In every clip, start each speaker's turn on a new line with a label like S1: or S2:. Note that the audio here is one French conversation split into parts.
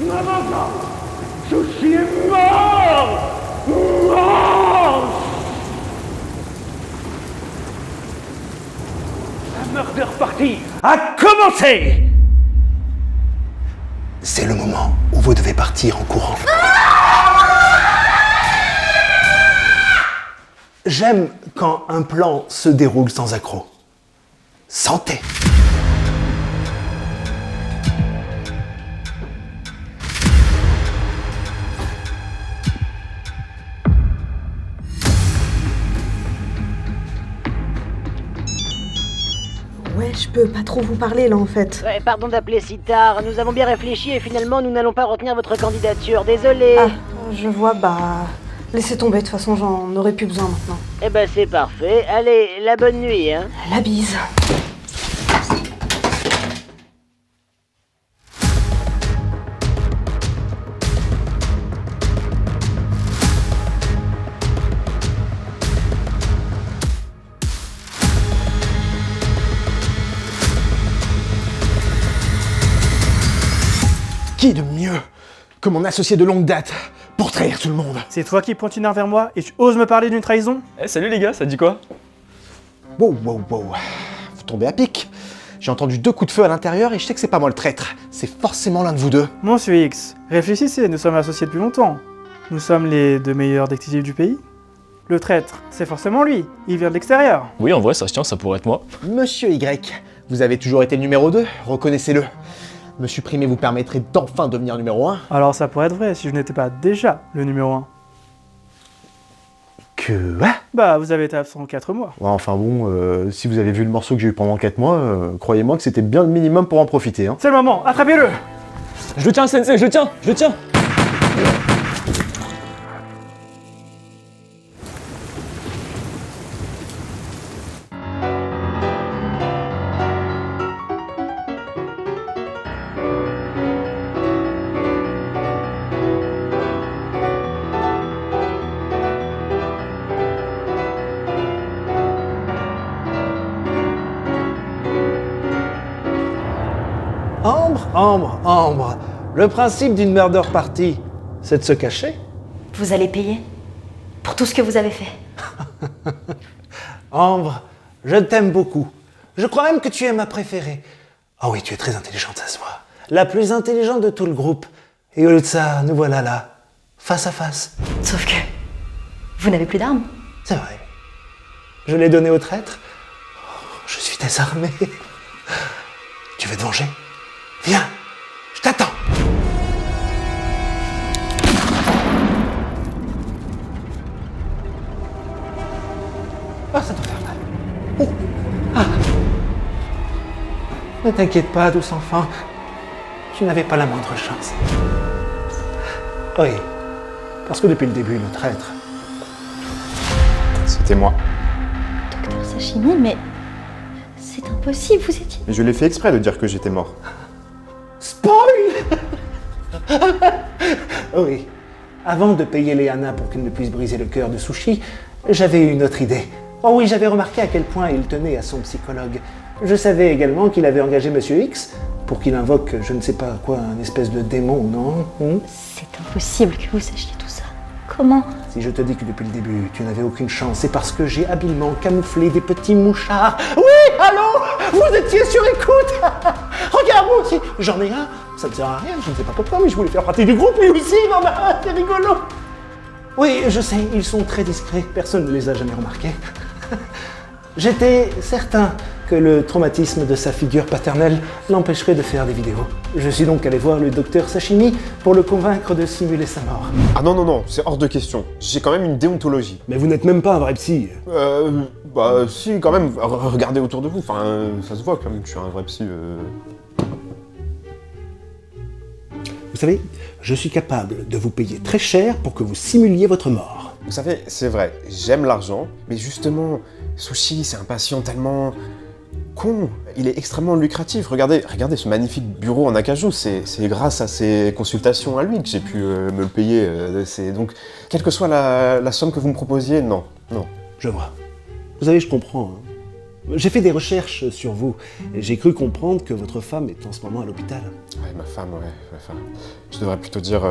S1: Maman, Sushi est mort. Mort. La murder party a commencé.
S2: C'est le moment où vous devez partir en courant. J'aime quand un plan se déroule sans accroc. Santé!
S3: Ouais, je peux pas trop vous parler là en fait.
S4: Ouais, pardon d'appeler si tard, nous avons bien réfléchi et finalement nous n'allons pas retenir votre candidature, désolé.
S3: Ah, je vois, laissez tomber, de toute façon j'en aurais plus besoin maintenant.
S4: Eh ben c'est parfait, allez, la bonne nuit, hein.
S3: La bise.
S2: Qui de mieux que mon associé de longue date pour trahir tout le monde?
S5: C'est toi qui pointes une arme vers moi et tu oses me parler d'une trahison?
S6: Eh salut les gars, ça dit quoi?
S2: Wow. Vous tombez à pic. J'ai entendu 2 coups de feu à l'intérieur et je sais que c'est pas moi le traître. C'est forcément l'un de vous deux.
S5: Monsieur X, réfléchissez, nous sommes associés depuis longtemps. Nous sommes les 2 meilleurs détectives du pays. Le traître, c'est forcément lui, il vient de l'extérieur.
S6: Oui, en vrai, ça se tient, ça pourrait être moi.
S2: Monsieur Y, vous avez toujours été le numéro 2, reconnaissez-le. Me supprimer vous permettrait d'enfin devenir numéro 1.
S5: Alors ça pourrait être vrai si je n'étais pas déjà le numéro 1.
S2: Que...
S5: Vous avez été absent 4 mois.
S2: Ouais, enfin bon, si vous avez vu le morceau que j'ai eu pendant 4 mois, croyez-moi que c'était bien le minimum pour en profiter. Hein.
S5: C'est le moment, attrapez-le!
S6: Je le tiens, Sensei, je le tiens.
S2: Ambre, le principe d'une murder party, c'est de se cacher.
S7: Vous allez payer pour tout ce que vous avez fait.
S2: Ambre, je t'aime beaucoup. Je crois même que tu es ma préférée. Oh oui, tu es très intelligente, ça se voit. La plus intelligente de tout le groupe. Et au lieu de ça, nous voilà là, face à face.
S7: Sauf que vous n'avez plus d'armes.
S2: C'est vrai. Je l'ai donné au traître. Oh, je suis désarmé. Tu veux te venger? Viens, je t'attends. Ah, ça doit faire mal. Oh. Ah. Ne t'inquiète pas, douce enfant. Tu n'avais pas la moindre chance. Oui, parce que depuis le début, le traître...
S8: C'était moi.
S7: Docteur Sashimi, mais c'est impossible, vous étiez...
S8: Mais je l'ai fait exprès de dire que j'étais mort.
S2: Spoil. Oui. Avant de payer Léana pour qu'elle ne puisse briser le cœur de Sushi, j'avais eu une autre idée. Oh oui, j'avais remarqué à quel point il tenait à son psychologue. Je savais également qu'il avait engagé Monsieur X pour qu'il invoque je ne sais pas quoi, un espèce de démon, non?
S7: C'est impossible que vous sachiez tout ça. Comment?
S2: Si je te dis que depuis le début, tu n'avais aucune chance, c'est parce que j'ai habilement camouflé des petits mouchards. Oui, allô? Vous étiez sur écoute. Regarde, moi aussi, j'en ai un. Ça ne sert à rien, je ne sais pas pourquoi, mais je voulais faire partie du groupe, lui aussi, il en a un, c'est rigolo. Oui, je sais, ils sont très discrets, personne ne les a jamais remarqués. J'étais certain que le traumatisme de sa figure paternelle l'empêcherait de faire des vidéos. Je suis donc allé voir le docteur Sashimi pour le convaincre de simuler sa mort.
S8: Ah non, c'est hors de question. J'ai quand même une déontologie.
S2: Mais vous n'êtes même pas un vrai psy.
S8: Si, quand même, regardez autour de vous, enfin, ça se voit quand même que je suis un vrai psy.
S2: Vous savez, je suis capable de vous payer très cher pour que vous simuliez votre mort.
S8: Vous savez, c'est vrai, j'aime l'argent, mais justement, Sushi, c'est un patient tellement... con. Il est extrêmement lucratif. Regardez ce magnifique bureau en acajou. C'est grâce à ses consultations à lui que j'ai pu me le payer. Donc, quelle que soit la somme que vous me proposiez, non.
S2: Je vois. Vous savez, je comprends. Hein. J'ai fait des recherches sur vous et j'ai cru comprendre que votre femme est en ce moment à l'hôpital.
S8: Ouais, ma femme. Je devrais plutôt dire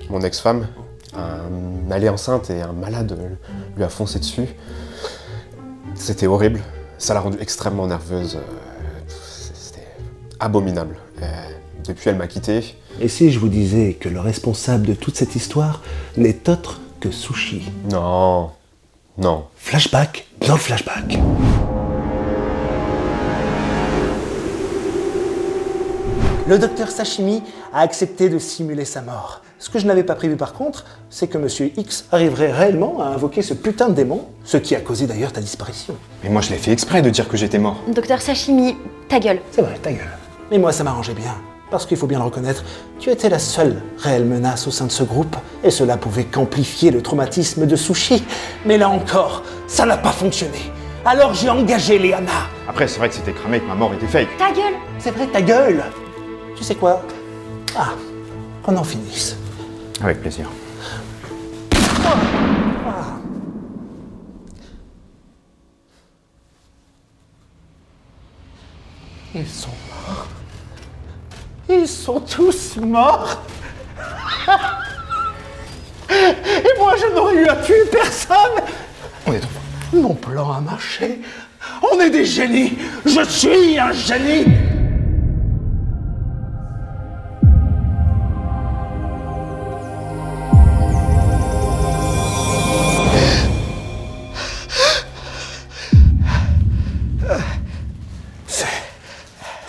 S8: mon ex-femme. Elle est enceinte et un malade lui a foncé dessus. C'était horrible. Ça l'a rendue extrêmement nerveuse. C'était abominable. Depuis, elle m'a quitté.
S2: Et si je vous disais que le responsable de toute cette histoire n'est autre que Sushi?
S8: Non.
S2: Flashback dans le flashback. Le docteur Sashimi a accepté de simuler sa mort. Ce que je n'avais pas prévu par contre, c'est que Monsieur X arriverait réellement à invoquer ce putain de démon, ce qui a causé d'ailleurs ta disparition.
S9: Mais moi je l'ai fait exprès de dire que j'étais mort.
S7: Docteur Sashimi, ta gueule.
S2: C'est vrai, ta gueule. Mais moi ça m'arrangeait bien, parce qu'il faut bien le reconnaître, tu étais la seule réelle menace au sein de ce groupe, et cela pouvait qu'amplifier le traumatisme de Sushi. Mais là encore, ça n'a pas fonctionné. Alors j'ai engagé Léana.
S9: Après c'est vrai que c'était cramé, que ma mort était fake.
S7: Ta gueule.
S2: C'est vrai, ta gueule. Tu sais quoi? Qu'on en finisse.
S9: Avec plaisir.
S2: Ils sont morts. Ils sont tous morts. Et moi, je n'aurais eu à tuer personne.
S9: On est trop.
S2: Mon plan a marché. On est des génies. Je suis un génie.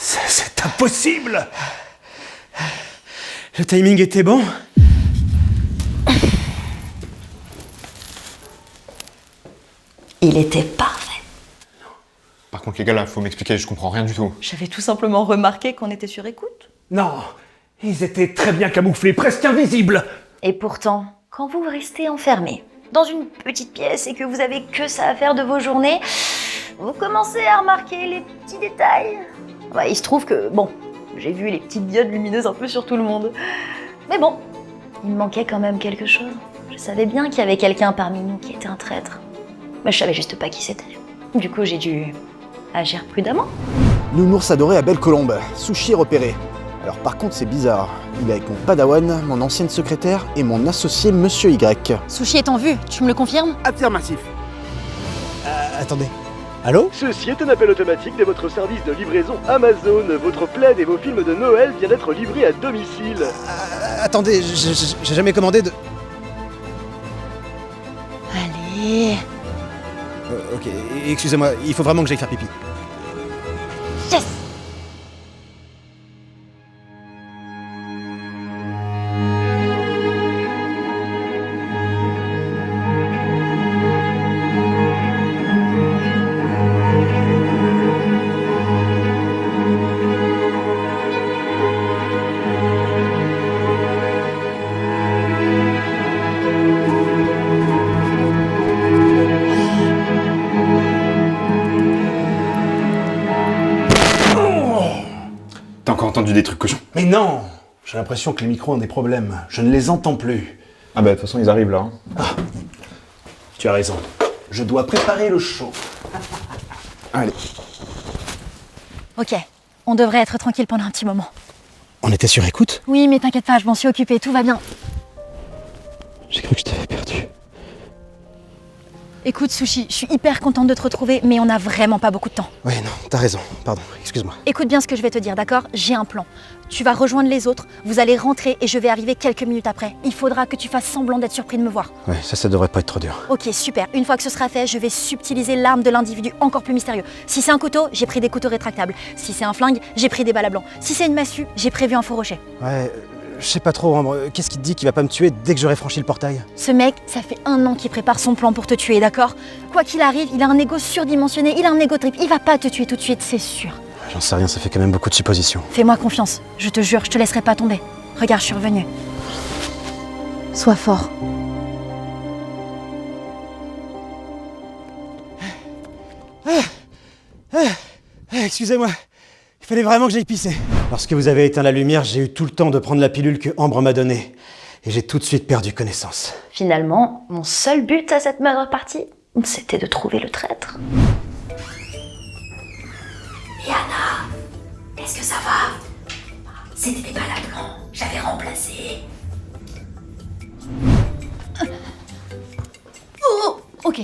S2: C'est impossible. Le timing était bon.
S7: Il était parfait.
S9: Par contre les gars là, faut m'expliquer, je comprends rien du tout.
S10: J'avais tout simplement remarqué qu'on était sur écoute.
S1: Non, ils étaient très bien camouflés, presque invisibles.
S7: Et pourtant, quand vous restez enfermé dans une petite pièce et que vous avez que ça à faire de vos journées, vous commencez à remarquer les petits détails. Ouais, il se trouve que, bon, j'ai vu les petites diodes lumineuses un peu sur tout le monde. Mais bon, il me manquait quand même quelque chose. Je savais bien qu'il y avait quelqu'un parmi nous qui était un traître. Mais je savais juste pas qui c'était. Du coup, j'ai dû agir prudemment.
S11: Nounours adoré à Belle Colombe, Sushi repéré. Alors par contre c'est bizarre, il est avec mon padawan, mon ancienne secrétaire et mon associé Monsieur Y.
S7: Sushi est en vue, tu me le confirmes?
S11: Affirmatif. Attendez. Allô?
S12: Ceci est un appel automatique de votre service de livraison Amazon. Votre plaid et vos films de Noël viennent d'être livrés à domicile.
S11: Attendez, j'ai jamais commandé de...
S7: Allez...
S11: Ok, excusez-moi, il faut vraiment que j'aille faire pipi.
S7: Yes!
S9: T'as encore entendu des trucs cochons?
S2: Mais non. J'ai l'impression que les micros ont des problèmes. Je ne les entends plus.
S9: Ah bah de toute façon ils arrivent là.
S2: Tu as raison. Je dois préparer le show.
S9: Allez.
S7: Ok, on devrait être tranquille pendant un petit moment.
S11: On était sur écoute?
S7: Oui, mais t'inquiète pas, je m'en suis occupée, tout va bien.
S11: J'ai cru que je t'avais perdu.
S7: Écoute, Sushi, je suis hyper contente de te retrouver, mais on n'a vraiment pas beaucoup de temps.
S11: Ouais, non, t'as raison. Pardon, excuse-moi.
S7: Écoute bien ce que je vais te dire, d'accord? J'ai un plan. Tu vas rejoindre les autres, vous allez rentrer et je vais arriver quelques minutes après. Il faudra que tu fasses semblant d'être surpris de me voir.
S11: Ouais, ça devrait pas être trop dur.
S7: Ok, super. Une fois que ce sera fait, je vais subtiliser l'arme de l'individu encore plus mystérieux. Si c'est un couteau, j'ai pris des couteaux rétractables. Si c'est un flingue, j'ai pris des balles à blanc. Si c'est une massue, j'ai prévu un faux rocher.
S11: Ouais, je sais pas trop, Ambre. Qu'est-ce qui te dit qu'il va pas me tuer dès que j'aurai franchi le portail?
S7: Ce mec, ça fait 1 an qu'il prépare son plan pour te tuer, d'accord? Quoi qu'il arrive, il a un ego surdimensionné, il a un ego trip. Il va pas te tuer tout de suite, c'est sûr.
S11: J'en sais rien, ça fait quand même beaucoup de suppositions.
S7: Fais-moi confiance, je te jure, je te laisserai pas tomber. Regarde, je suis revenue. Sois fort.
S11: Excusez-moi, il fallait vraiment que j'aille pisser. Lorsque vous avez éteint la lumière, j'ai eu tout le temps de prendre la pilule que Ambre m'a donnée. Et j'ai tout de suite perdu connaissance.
S7: Finalement, mon seul but à cette murder party, c'était de trouver le traître. Léana, est-ce que ça va? C'était des balles à blanc, j'avais remplacé. Oh, ok.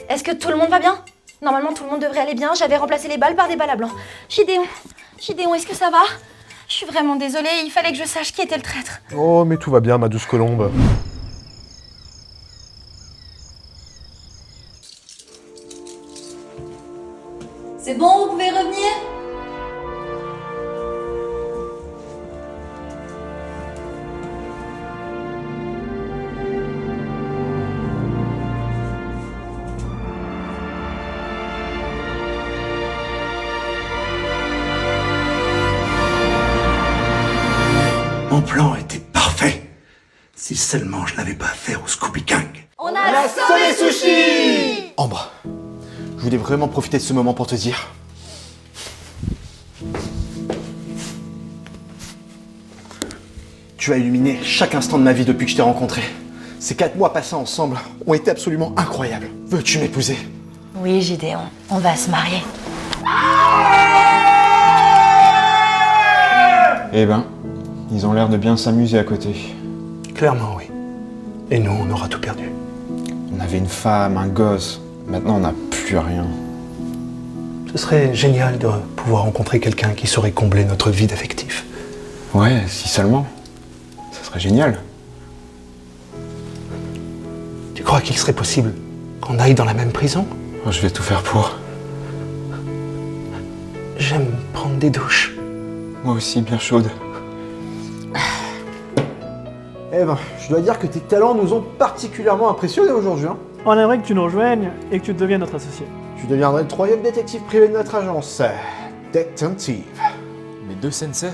S7: Est-ce que tout le monde va bien? Normalement, tout le monde devrait aller bien. J'avais remplacé les balles par des balles à blanc. Gideon, est-ce que ça va? Je suis vraiment désolée, il fallait que je sache qui était le traître.
S9: Oh, mais tout va bien, ma douce colombe.
S10: C'est bon, vous pouvez revenir?
S2: Mon plan était parfait. Si seulement je n'avais pas affaire au Scooby Gang.
S7: On a sauvé Sushi!
S2: Ambre, je voulais vraiment profiter de ce moment pour te dire. Tu as illuminé chaque instant de ma vie depuis que je t'ai rencontré. Ces 4 mois passés ensemble ont été absolument incroyables. Veux-tu m'épouser?
S7: Oui, Gideon, on va se marier.
S9: Eh ben, ils ont l'air de bien s'amuser à côté.
S2: Clairement, oui. Et nous, on aura tout perdu.
S9: On avait une femme, un gosse. Maintenant, on n'a plus rien.
S2: Ce serait génial de pouvoir rencontrer quelqu'un qui saurait combler notre vide affectif.
S9: Ouais, si seulement. Ça serait génial.
S2: Tu crois qu'il serait possible qu'on aille dans la même prison?
S9: Oh, je vais tout faire pour.
S2: J'aime prendre des douches.
S9: Moi aussi, bien chaude.
S11: Eh ben, je dois dire que tes talents nous ont particulièrement impressionnés aujourd'hui. Hein.
S5: On aimerait que tu nous rejoignes et que tu deviennes notre associé.
S11: Tu deviendrais le 3e détective privé de notre agence. Detective.
S6: Mais 2 sensei?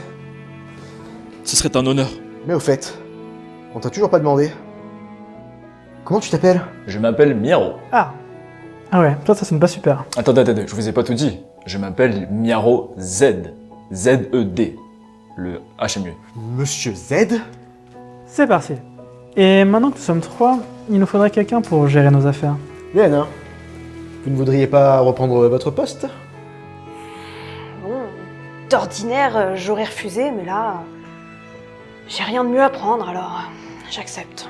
S6: Ce serait un honneur.
S11: Mais au fait, on t'a toujours pas demandé. Comment tu t'appelles?
S6: Je m'appelle Miaro.
S5: Ah ouais, ça sonne pas super.
S6: Attendez, je vous ai pas tout dit. Je m'appelle Miaro Z. Z-E-D. Le H est mieux.
S11: Monsieur Z?
S5: C'est parti. Et maintenant que nous sommes 3, il nous faudrait quelqu'un pour gérer nos affaires.
S11: Léana, vous ne voudriez pas reprendre votre poste?
S3: Bon, d'ordinaire, j'aurais refusé, mais là, j'ai rien de mieux à prendre, alors j'accepte.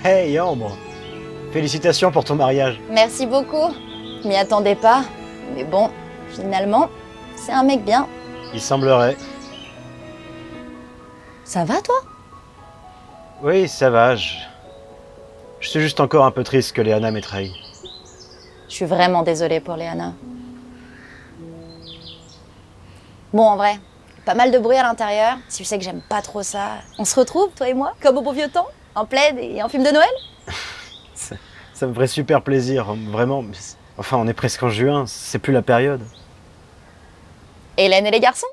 S11: Hey Ambre, félicitations pour ton mariage.
S7: Merci beaucoup. Je m'y attendais pas. Mais bon, finalement, c'est un mec bien.
S11: Il semblerait.
S7: Ça va, toi?
S11: Oui, ça va. Je suis juste encore un peu triste que Léana m'ait trahi.
S7: Je suis vraiment désolée pour Léana. Bon, en vrai, pas mal de bruit à l'intérieur. Tu sais que j'aime pas trop ça. On se retrouve, toi et moi, comme au bon vieux temps, en plaid et en film de Noël?
S11: Ça me ferait super plaisir, vraiment. Enfin, on est presque en juin, c'est plus la période.
S7: Hélène et les garçons?